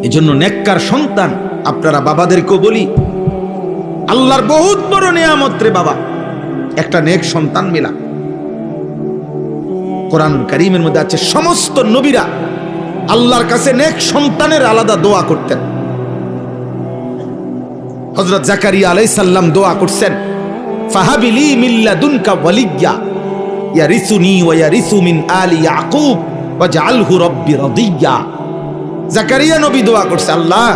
এজন্য নেককার সন্তান আপনারা বাবাদেরকেও বলি, আল্লাহর বহুত বড় নিয়ামত রে বাবা, একটা নেক সন্তান মিলা। কোরআন কারীমের মধ্যে আছে সমস্ত নবীরা আল্লাহর কাছে নেক সন্তানের আলাদা দোয়া করতেন। হযরত জাকারিয়া আলাইহিস সালাম দোয়া করছেন, ফাহাবিলি মিন লাদুনকা ওয়ালিয়্যা ইয়ারিসুনি ওয়া ইয়ারিসু মিন আলি ইয়াকুব ওয়াজআলহু রাব্বি রাদিয়্যা। জাকারিয়া নবী দোয়া করছে, আল্লাহ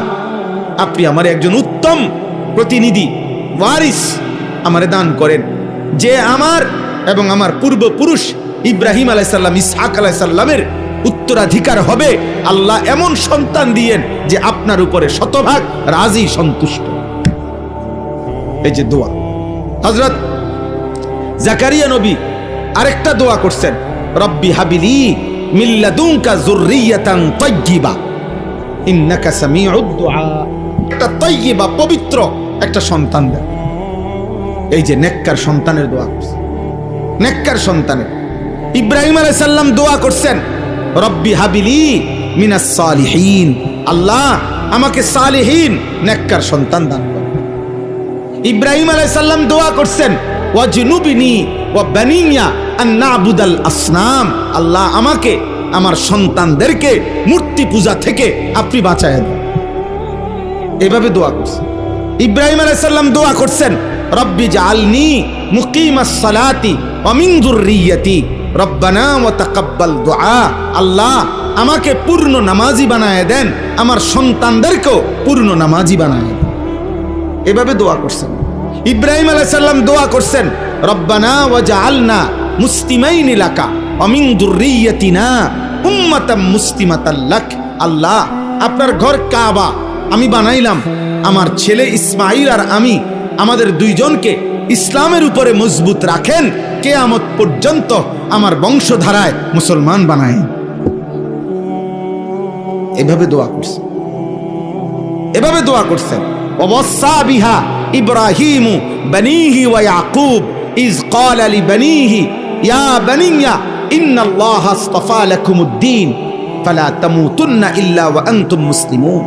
আপনি আমার একজন উত্তম প্রতিনিধি ওয়ারিস আমারে দান করেন, যে আমার এবং আমার পূর্বপুরুষ ইব্রাহিম আলাইহিস সালাম, ইসহাক আলাইহিস সালামের উত্তরাধিকার হবে। আল্লাহ এমন সন্তান দিয়েন যে আপনার উপরে শতভাগ রাজি সন্তুষ্ট। এই যে দোয়া, হযরত জাকারিয়া নবী আরেকটা দোয়া করছেন, রব্বি হাবিলি মিন লাদুনকা যুররিয়াতান তাইয়্যিবা ইন্নাকা সামিউদ দুআ। একটা তাইয়্যিবা পবিত্র একটা সন্তান দেন। এই যে নেককার সন্তানের দোয়া করছেন, নেককার সন্তানের। ইব্রাহিম আলাইহিস সালাম দোয়া করছেন, রব্বি হাবিলি মিনাস সালিহিন, আল্লাহ আমাকে সালিহিন নেককার সন্তান দান করুন। ইব্রাহিম আলাইহিস সালাম দোয়া করছেন, ওয়াজনুবনি ওয়া বানিয়া আন না'বুদাল আসনাম, আল্লাহ আমাকে আমার সন্তানদেরকে মূর্তি পূজা থেকে আপনি বাঁচায় দেন। এভাবে দোয়া করছেন। ইব্রাহিম আলাইহিস সালাম দোয়া করছেন, রব্বি জাআলনি মুকিমাস সালাতি ওয়া মিন যুররিয়াতি রব্বানা ওয়া তাকাব্বাল দুআ, আল্লাহ আমাকে পূর্ণ নামাজি বানায় দেন, আমার সন্তানদেরকেও পূর্ণ নামাজি বানায় দেন। এভাবে দোয়া করছেন। ইব্রাহিম আলাইহিস সালাম দোয়া করছেন, রব্বানা ওয়াজআলনা মুসলিমাইনি লাকা ওয়া মিন যুররিয়াতিনা উম্মাতাম মুসলিমাতাল লাক, আল্লাহ আপনার ঘর কাবা আমি বানাইলাম, আমার ছেলে ইসমাঈল আর আমি আমাদের দুইজনকে ইসলামের উপরে মজবুত রাখেন, কিয়ামত পর্যন্ত আমার বংশধারায় মুসলমান বানায়। এভাবে দোয়া করছেন, এভাবে দোয়া করছেন। ওয়াসা বিহা ইব্রাহিম বানিহি ওয়া ইয়াকুব ইজ ক্বালা লিবানিহি ইয়া বানিয়া ইন্নাল্লাহা আসতাফা লাকুমুদ-দীন ফালা তামুতুন্না ইল্লা ওয়া আনতুম মুসলিমুন।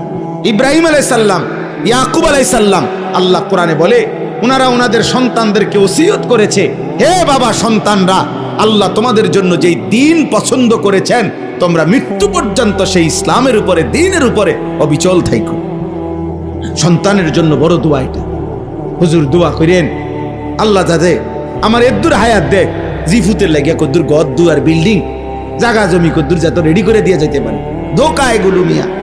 ইব্রাহিম আলাইহিস সালাম, ইয়াকুব আলাইহিস সালাম, আল্লাহ কোরআনে বলে ওনারা ওনাদের সন্তানদেরকে ওসিয়ত করেছে, হে বাবা সন্তানরা, আল্লাহ তোমাদের জন্য যেই দ্বীন পছন্দ করেছেন তোমরা মৃত্যু পর্যন্ত সেই ইসলামের উপরে, দ্বীনের উপরে অবিচল থাইকো। সন্তানের জন্য বড় দোয়া এটা। হুজুর দোয়া করেন, আল্লাহ যাতে আমার এদ্দুর হায়াত দেখ, জিফুতের লাগিয়া কদ্দুর গদ দুয়ার বিল্ডিং জাগা জমি কদ্দুর যাতে রেডি করে দিয়ে যেতে পারে। ধোকা এগুলো মিয়া।